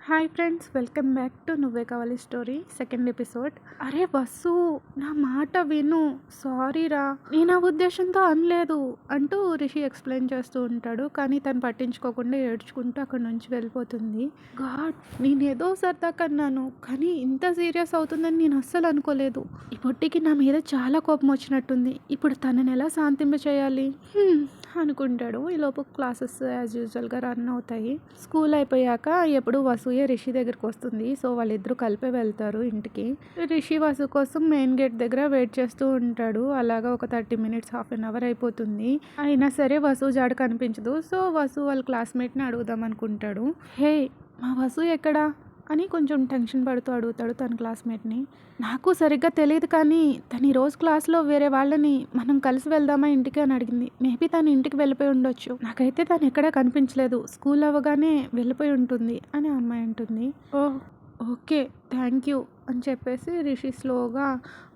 Hi friends, welcome back to నువ్వే కావాలి story second episode. అరే బస్సు, నా మాట విను, సారీ రా, నేను ఆ ఉద్దేశంతో అనలేదు అంటూ రిషి ఎక్స్ప్లెయిన్ చేస్తూ ఉంటాడు. కానీ తను పట్టించుకోకుండా ఏడ్చుకుంటూ అక్కడ నుంచి వెళ్ళిపోతుంది. గాడ్, నేను ఏదో సరదా కన్నాను, కానీ ఇంత సీరియస్ అవుతుందని నేను అస్సలు అనుకోలేదు. ఈ పొట్టికి నా మీద చాలా కోపం వచ్చినట్టుంది. ఇప్పుడు తనని ఎలా శాంతింప చేయాలి అనుకుంటాడు. ఈలోపు క్లాసెస్ యాజ్ యూజువల్గా రన్ అవుతాయి. స్కూల్ అయిపోయాక ఎప్పుడు వసూయే రిషి దగ్గరికి వస్తుంది. సో వాళ్ళిద్దరూ కలిపే వెళ్తారు ఇంటికి. రిషి వసు కోసం మెయిన్ గేట్ దగ్గర వెయిట్ చేస్తూ ఉంటాడు. అలాగా ఒక 30 minutes, హాఫ్ అన్ అవర్ అయిపోతుంది. అయినా సరే వసు జాడ కనిపించదు. సో వసు వాళ్ళ క్లాస్మేట్ని అడుగుదాం అనుకుంటాడు. హే, మా వసు ఎక్కడా అని కొంచెం టెన్షన్ పడుతూ అడుగుతాడు తన క్లాస్మేట్ని. నాకు సరిగ్గా తెలియదు, కానీ తను ఈరోజు క్లాస్లో వేరే వాళ్ళని మనం కలిసి వెళ్దామా ఇంటికి అని అడిగింది. మేబీ తను ఇంటికి వెళ్ళిపోయి ఉండొచ్చు. నాకైతే తను ఎక్కడా కనిపించలేదు. స్కూల్ అవ్వగానే వెళ్ళిపోయి ఉంటుంది అని ఆ అమ్మాయి అంటుంది. ఓహ్, ఓకే, థ్యాంక్ యూ అని చెప్పేసి రిషి స్లోగా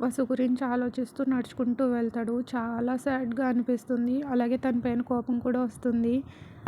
వసు గురించి ఆలోచిస్తూ నడుచుకుంటూ వెళ్తాడు. చాలా సాడ్గా అనిపిస్తుంది. అలాగే తన పైన కోపం కూడా వస్తుంది.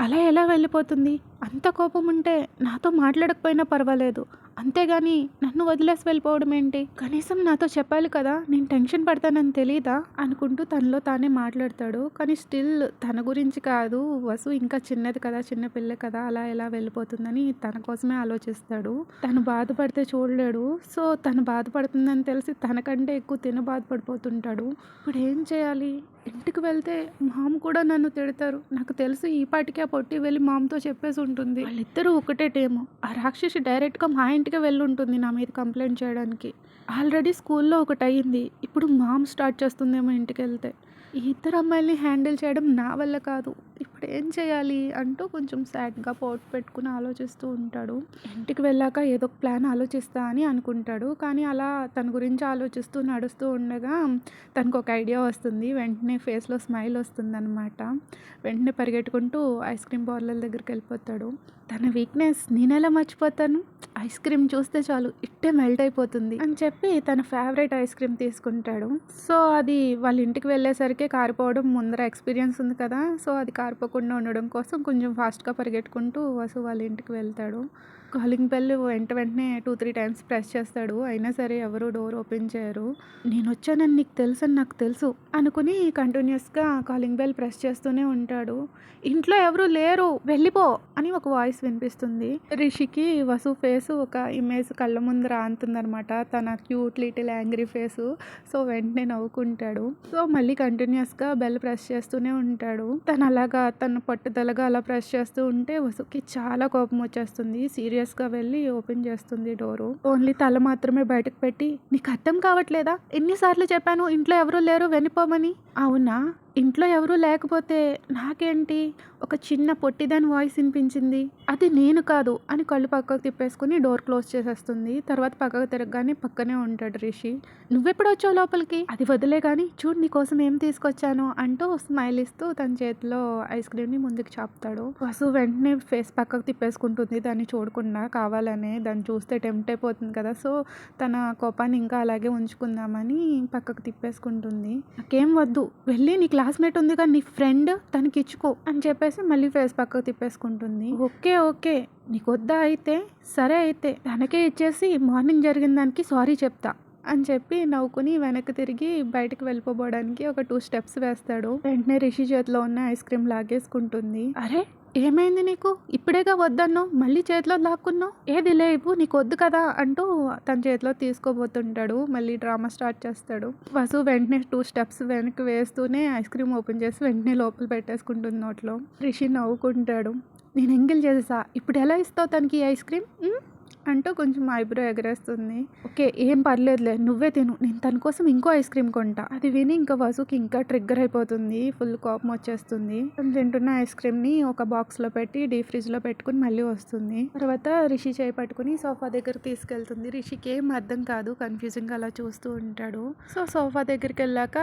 అలా ఎలా వెళ్ళిపోతుంది? అంత కోపం ఉంటే నాతో మాట్లాడకపోయినా పర్వాలేదు, అంతేగాని నన్ను వదిలేసి వెళ్ళిపోవడం ఏంటి? కనీసం నాతో చెప్పాలి కదా, నేను టెన్షన్ పడతానని తెలీదా అనుకుంటూ తనలో తానే మాట్లాడతాడు. కానీ స్టిల్ తన గురించి కాదు, వసు ఇంకా చిన్నది కదా, చిన్న పిల్ల కదా, అలా ఎలా వెళ్ళిపోతుందని తన కోసమే ఆలోచిస్తాడు. తను బాధపడితే చూడలేడు. సో తను బాధపడుతుందని తెలిసి తనకంటే ఎక్కువ తిన బాధపడిపోతుంటాడు. ఇప్పుడు ఏం చేయాలి? ఇంటికి వెళ్తే మామ కూడా నన్ను తిడతారు. నాకు తెలిసి ఈ పాటికి ఆ పొట్టి వెళ్ళి మామతో చెప్పేసి ఉంటుంది. వాళ్ళిద్దరూ ఒకటే టీము. ఆ రాక్షసి డైరెక్ట్గా మా ఇంటికి వెళ్ళి ఉంటుంది నా మీద కంప్లైంట్ చేయడానికి. ఆల్రెడీ స్కూల్లో ఒకటి అయ్యింది. ఇప్పుడు మామ స్టార్ట్ చేస్తుందేమో ఇంటికి వెళ్తే. ఈ ఇద్దరు అమ్మాయిల్ని హ్యాండిల్ చేయడం నా వల్ల కాదు. ఇప్పుడు ఏం చేయాలి అంటూ కొంచెం సాడ్గా పోట్ పెట్టుకుని ఆలోచిస్తూ ఉంటాడు. ఇంటికి వెళ్ళాక ఏదో ఒక ప్లాన్ ఆలోచిస్తా అని అనుకుంటాడు. కానీ అలా తన గురించి ఆలోచిస్తూ నడుస్తూ ఉండగా తనకు ఒక ఐడియా వస్తుంది. వెంటనే ఫేస్లో స్మైల్ వస్తుందన్నమాట. వెంటనే పరిగెట్టుకుంటూ ఐస్ క్రీమ్ పార్లర్ దగ్గరికి వెళ్ళిపోతాడు. తన వీక్నెస్ నేనెలా మర్చిపోతాను? ఐస్ క్రీమ్ చూస్తే చాలు ఇట్టే మెల్ట్ అయిపోతుంది అని చెప్పి తన ఫేవరెట్ ఐస్ క్రీమ్ తీసుకుంటాడు. సో అది వాళ్ళ ఇంటికి వెళ్ళేసరికి కారిపోవడం ముందర ఎక్స్పీరియన్స్ ఉంది కదా, సో అది కారిపోకుండా ఉండడం కోసం కొంచెం ఫాస్ట్గా పరిగెట్టుకుంటూ వసు వాళ్ళ ఇంటికి వెళ్తాడు. కాలింగ్ బెల్ వెంటనే 2-3 times ప్రెస్ చేస్తాడు. అయినా సరే ఎవరు డోర్ ఓపెన్ చేయరు. నేను వచ్చానని నీకు తెలుసు అని నాకు తెలుసు అనుకుని కంటిన్యూస్గా కాలింగ్ బెల్ ప్రెస్ చేస్తూనే ఉంటాడు. ఇంట్లో ఎవరు లేరు, వెళ్ళిపో అని ఒక వాయిస్ వినిపిస్తుంది. రిషికి వసు ఫేసు ఒక ఇమేజ్ కళ్ళ ముందు రాంతుందనమాట, తన cute little angry face. So వెంటనే నవ్వుకుంటాడు. సో మళ్ళీ కంటిన్యూస్గా బెల్ ప్రెస్ చేస్తూనే ఉంటాడు. తను అలాగా తన పట్టుదలగా అలా ప్రెస్ చేస్తూ ఉంటే వసుకి చాలా కోపం వచ్చేస్తుంది. సీరియస్గా వెళ్ళి ఓపెన్ చేస్తుంది డోరు. ఓన్లీ తల మాత్రమే బయటకు పెట్టి, నీకు అర్థం కావట్లేదా? ఎన్నిసార్లు చెప్పాను ఇంట్లో ఎవరూ లేరు వెళ్ళిపోమని? అవునా, ఇంట్లో ఎవరూ లేకపోతే నాకేంటి, ఒక చిన్న పొట్టిదాని వాయిస్ వినిపించింది, అది నేను కాదు అని కళ్ళు పక్కకు తిప్పేసుకుని డోర్ క్లోజ్ చేసేస్తుంది. తర్వాత పక్కకు తిరగగానే పక్కనే ఉంటాడు రిషి. నువ్వెప్పుడు వచ్చావు లోపలికి? అది వదిలే కానీ చూడు నీకోసం ఏం తీసుకొచ్చాను అంటూ స్మైల్ ఇస్తూ తన చేతిలో ఐస్ క్రీమ్ని ముందుకు చాపుతాడు. వసు వెంటనే ఫేస్ పక్కకు తిప్పేసుకుంటుంది, దాన్ని చూడకుండా కావాలనే. దాన్ని చూస్తే టెంప్ట్ అయిపోతుంది కదా, సో తన కోపాన్ని ఇంకా అలాగే ఉంచుకుందామని పక్కకు తిప్పేసుకుంటుంది. నాకేం వద్దు, వెళ్ళి నీ క్లాస్మేట్ ఉంది కానీ నీ ఫ్రెండ్, తనకి ఇచ్చుకో అని చెప్పేసి మళ్ళీ ఫేస్ పక్కకు తిప్పేసుకుంటుంది. ఓకే ఓకే, నీకు వద్దా అయితే సరే, అయితే తనకే ఇచ్చేసి మార్నింగ్ జరిగిన దానికి సారీ చెప్తా అని చెప్పి నవ్వుకుని వెనక్కి తిరిగి బయటకు వెళ్ళిపోవడానికి ఒక 2 steps వేస్తాడు. వెంటనే రిషి చేతిలో ఉన్న ఐస్ క్రీమ్ లాగేసుకుంటుంది. అరే ఏమైంది నీకు? ఇప్పుడేగా వద్దన్నావు, మళ్ళీ చేతిలో లాక్కున్నావు, ఏది లేవు, నీకు వద్దు కదా అంటూ తన చేతిలో తీసుకోబోతుంటాడు. మళ్ళీ డ్రామా స్టార్ట్ చేస్తాడు. వసు వెంటనే 2 steps వెనక్కి వేస్తూనే ఐస్ క్రీమ్ ఓపెన్ చేసి వెంటనే లోపల పెట్టేసుకుంటుంది నోట్లో. రిషి నవ్వుకుంటాడు. నేను ఎంగిల్ చేసేసా, ఇప్పుడు ఎలా ఇస్తావు తనకి ఐస్ క్రీమ్ అంటూ కొంచెం ఐబ్రో ఎగరేస్తుంది. ఓకే ఏం పర్లేదులే, నువ్వే తిను, నేను తన కోసం ఇంకో ఐస్ క్రీమ్ కొంటా. అది విని ఇంకా వసుకి ఇంకా ట్రిగ్గర్ అయిపోతుంది. ఫుల్ కోపం వచ్చేస్తుంది. తను తింటున్న ఐస్ క్రీమ్ని ఒక బాక్స్లో పెట్టి డీప్ ఫ్రిడ్జ్లో పెట్టుకుని మళ్ళీ వస్తుంది. తర్వాత రిషి చేయి పట్టుకుని సోఫా దగ్గర తీసుకెళ్తుంది. రిషికి ఏం అర్థం కాదు, కన్ఫ్యూజింగ్గా అలా చూస్తూ ఉంటాడు. సో సోఫా దగ్గరికి వెళ్ళాక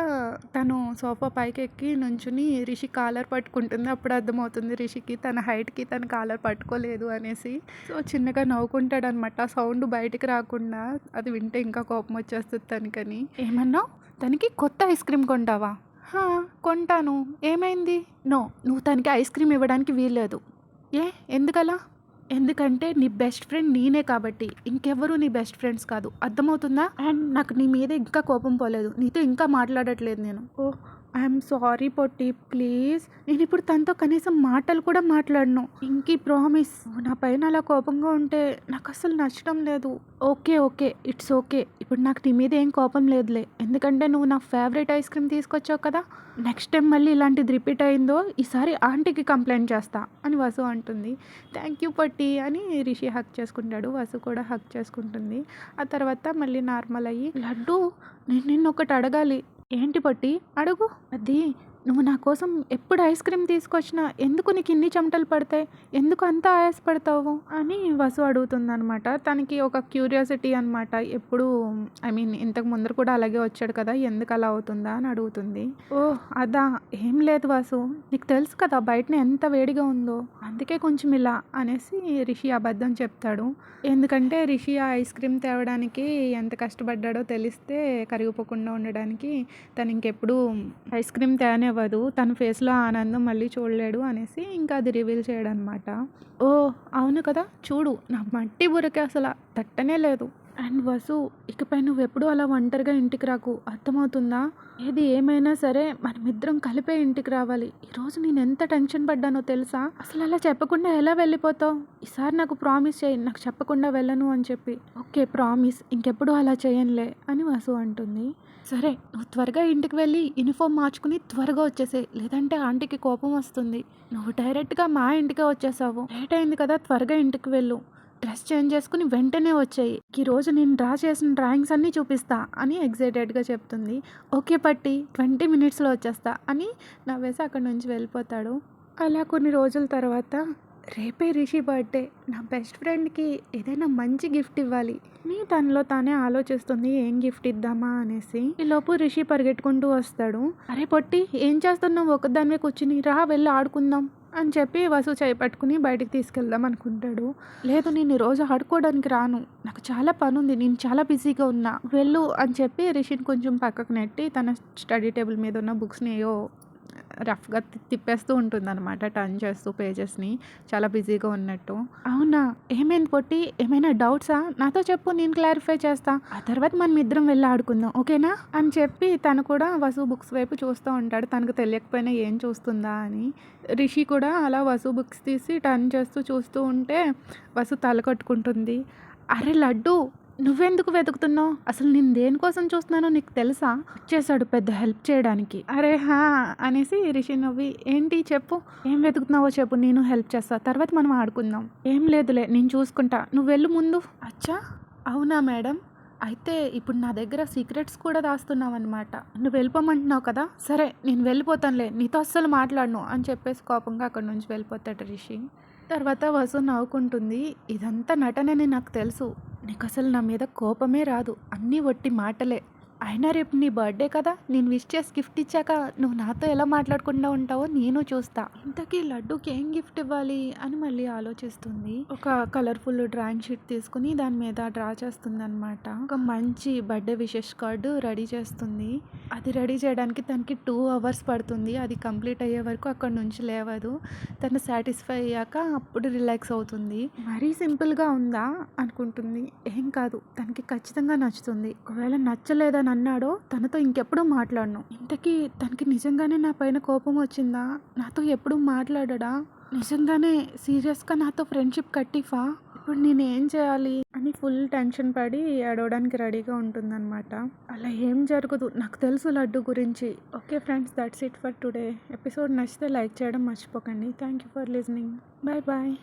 తను సోఫా పైకి ఎక్కి నుంచుని రిషి కాలర్ పట్టుకుంటుంది. అప్పుడు అర్థమవుతుంది రిషికి తన హైట్కి తన కాలర్ పట్టుకోలేదు అనేసి. సో చిన్నగా నవ్వుకుంటాడు అనమాట, సౌండ్ బయటికి రాకుండా. అది వింటే ఇంకా కోపం వచ్చేస్తుంది తనకని. ఏమన్నావు? తనకి కొత్త ఐస్ క్రీమ్ కొంటావా? కొంటాను, ఏమైంది? నో, నువ్వు తనకి ఐస్ క్రీమ్ ఇవ్వడానికి వీల్లేదు. ఏ ఎందుకలా? ఎందుకంటే నీ బెస్ట్ ఫ్రెండ్ నేనే కాబట్టి. ఇంకెవ్వరు నీ బెస్ట్ ఫ్రెండ్స్ కాదు. అర్థమవుతుందా? అండ్ నాకు నీ మీద ఇంకా కోపం పోలేదు. నీతో ఇంకా మాట్లాడట్లేదు నేను. ఓహ్! ఐఎమ్ సారీ పొట్టి. ప్లీజ్. నేనిప్పుడు తనతో కనీసం మాటలు కూడా మాట్లాడను. ఇంకీ ప్రామిస్. నువ్వు నా పైన అలా కోపంగా ఉంటే నాకస్సలు నచ్చడం లేదు. ఓకే. It's okay. ఇప్పుడు నాకు నీ మీద ఏం కోపం లేదులే. ఎందుకంటే నువ్వు నా ఫేవరెట్ ఐస్ క్రీమ్ తీసుకొచ్చావు కదా! నెక్స్ట్ టైం మళ్ళీ ఇలాంటిది రిపీట్ అయిందో ఈసారి ఆంటీకి కంప్లైంట్ చేస్తా అని వసు అంటుంది. థ్యాంక్ యూ పొట్టి అని రిషి హగ్ చేసుకుంటాడు. వసు కూడా హగ్ చేసుకుంటుంది. ఆ తర్వాత మళ్ళీ నార్మల్ అయ్యి, లడ్డు నేను నిన్నొకటి అడగాలి. ఏంటి పొట్టి? అడుగు. అది నువ్వు నా కోసం ఎప్పుడు ఐస్ క్రీమ్ తీసుకొచ్చినా ఎందుకు నీకు ఇన్ని చెమటలు పడతాయి? ఎందుకు అంత ఆయాసపడతావు? అని వసు అడుగుతుందనమాట. తనకి ఒక క్యూరియాసిటీ అనమాట. ఎప్పుడు ఇంతకు ముందర కూడా అలాగే వచ్చాడు కదా! ఎందుకు అలా అవుతుందా అని అడుగుతుంది. ఓహ్! అదా! ఏం లేదు వసు. నీకు తెలుసు కదా బయటన ఎంత వేడిగా ఉందో. అందుకే కొంచెం ఇలా అనేసి రిషి అబద్ధం చెప్తాడు. ఎందుకంటే రిషి ఆ ఐస్ క్రీమ్ తేవడానికి ఎంత కష్టపడ్డాడో తెలిస్తే కరిగిపోకుండా ఉండడానికి తను ఇంకెప్పుడు ఐస్ క్రీమ్ తేనివ్వదు. తన ఫేస్‌లో ఆనందం మళ్ళీ చూడలేడు అనేసి ఇంకా అది రివీల్ చేయడనమాట. ఓహ్! అవును కదా! చూడు నా మట్టి బుర్రకి అసల తట్టనే లేదు. అండ్ వసు, ఇకపై నువ్వెప్పుడూ అలా ఒంటరిగా ఇంటికి రాకు. అర్థమవుతుందా? ఏది ఏమైనా సరే మనమిద్దరం కలిపే ఇంటికి రావాలి. ఈరోజు నేనెంత టెన్షన్ పడ్డానో తెలుసా? అసలు అలా చెప్పకుండా ఎలా వెళ్ళిపోతావు? ఈసారి నాకు ప్రామిస్ చెయ్యి. నాకు చెప్పకుండా వెళ్ళను అని చెప్పి. Okay promise. ఇంకెప్పుడు అలా చేయనులే అని వసు అంటుంది. సరే నువ్వు త్వరగా ఇంటికి వెళ్ళి యూనిఫామ్ మార్చుకుని త్వరగా వచ్చేసేయ్. లేదంటే ఆంటీకి కోపం వస్తుంది. నువ్వు డైరెక్ట్‌గా మా ఇంటికే వచ్చేసావు. లేట్ అయింది కదా! త్వరగా ఇంటికి వెళ్ళు. డ్రెస్ చేంజ్ చేసుకుని వెంటనే వచ్చేయి. ఈరోజు నేను డ్రా చేసిన డ్రాయింగ్స్ అన్నీ చూపిస్తా అని ఎక్సైటెడ్‌గా చెప్తుంది. ఓకే పట్టి 20 మినిట్స్‌లో వచ్చేస్తా అని నవ్వేసి అక్కడి నుంచి వెళ్ళిపోతాడు. అలా కొన్ని రోజుల తర్వాత రేపే రిషి బర్త్డే. నా బెస్ట్ ఫ్రెండ్‌కి ఏదైనా మంచి గిఫ్ట్ ఇవ్వాలి అని తనలో తానే ఆలోచిస్తుంది. ఏం గిఫ్ట్ ఇద్దామా అనేసి. ఈలోపు రిషి పరిగెట్టుకుంటూ వస్తాడు. అరే పొట్టి ఏం చేస్తున్నావు? ఒక్కదానివే కూర్చుని రా వెళ్ళి ఆడుకుందాం అని చెప్పి వసు చేయి పట్టుకుని బయటికి తీసుకెళ్దాం అనుకుంటాడు. లేదు నేను ఈరోజు ఆడుకోవడానికి రాను. నాకు చాలా పనుంది. నేను చాలా బిజీగా ఉన్నా. వెళ్ళు అని చెప్పి రిషిని కొంచెం పక్కకు నెట్టి తన స్టడీ టేబుల్ మీద ఉన్న బుక్స్‌ని ఏయో రఫ్‌గా తిప్పేస్తూ ఉంటుందనమాట. టర్న్ చేస్తూ పేజెస్‌ని చాలా బిజీగా ఉన్నట్టు. అవునా? ఏమైంది పొట్టి? ఏమైనా డౌట్సా? నాతో చెప్పు నేను క్లారిఫై చేస్తా. ఆ తర్వాత మనం ఇద్దరం వెళ్ళి ఆడుకుందాం. ఓకేనా? అని చెప్పి తను కూడా వసు బుక్స్ వైపు చూస్తూ ఉంటాడు. తనకు తెలియకపోయినా ఏం చూస్తుందా అని. రిషి కూడా అలా వసు బుక్స్ తీసి టర్న్ చేస్తూ చూస్తూ ఉంటే వసు తల కొట్టుకుంటుంది. అరే లడ్డు నువ్వెందుకు వెతుకుతున్నావు? అసలు నేను దేనికోసం చూస్తున్నానో నీకు తెలుసా? వచ్చేసాడు పెద్ద హెల్ప్ చేయడానికి. అరే హా! అనేసి రిషి నవ్వి ఏంటి చెప్పు? ఏం వెతుకుతున్నావో చెప్పు నేను హెల్ప్ చేస్తా. తర్వాత మనం ఆడుకుందాం. ఏం లేదులే నేను చూసుకుంటా. నువ్వు వెళ్ళు ముందు. అచ్చా! అవునా మేడం? అయితే ఇప్పుడు నా దగ్గర సీక్రెట్స్ కూడా దాస్తున్నావన్నమాట. నువ్వు వెళ్ళిపోమంటున్నావు కదా! సరే నేను వెళ్ళిపోతానులే. నీతో అస్సలు మాట్లాడను అని చెప్పేసి కోపంగా అక్కడి నుంచి వెళ్ళిపోతాడు రిషి. తర్వాత వసు నవ్వుకుంటుంది. ఇదంతా నటనని నాకు తెలుసు. నీకసలు నా మీద కోపమే రాదు. అన్నీ వట్టి మాటలే. అయినా రేపు నీ బర్త్‌డే కదా! నేను విష్ చేసి గిఫ్ట్ ఇచ్చాక నువ్వు నాతో ఎలా మాట్లాడకుండా ఉంటావో నేను చూస్తా. ఇంతకీ లడ్డూకి ఏం గిఫ్ట్ ఇవ్వాలి అని మళ్ళీ ఆలోచిస్తుంది. ఒక కలర్‌ఫుల్ డ్రాయింగ్ షీట్ తీసుకుని దాని మీద డ్రా చేస్తుందనమాట. ఒక మంచి బర్త్‌డే విషెస్ కార్డ్ రెడీ చేస్తుంది. అది రెడీ చేయడానికి తనకి 2 అవర్స్ పడుతుంది. అది కంప్లీట్ అయ్యే వరకు అక్కడి నుంచి లేవదు. తను సాటిస్ఫై అయ్యాక అప్పుడు రిలాక్స్ అవుతుంది. మరీ సింపుల్‌గా ఉందా అనుకుంటుంది. ఏం కాదు తనకి ఖచ్చితంగా నచ్చుతుంది. ఒకవేళ నచ్చలేదని అన్నాడో తనతో ఇంకెప్పుడు మాట్లాడను. ఇంతకీ తనకి నిజంగానే నా పైన కోపం వచ్చిందా? నాతో ఎప్పుడు మాట్లాడడా? నిజంగానే సీరియస్‌గా నాతో ఫ్రెండ్షిప్ కట్టిఫా? ఇప్పుడు నేనేం చేయాలి అని ఫుల్ టెన్షన్ పడి ఏడవడానికి రెడీగా ఉంటుందన్నమాట. అలా ఏం జరగదు. నాకు తెలుసు లడ్డు గురించి. Okay friends, that's it for today. Episode నచ్చితే లైక్ చేయడం మర్చిపోకండి. Thank you for listening. Bye bye.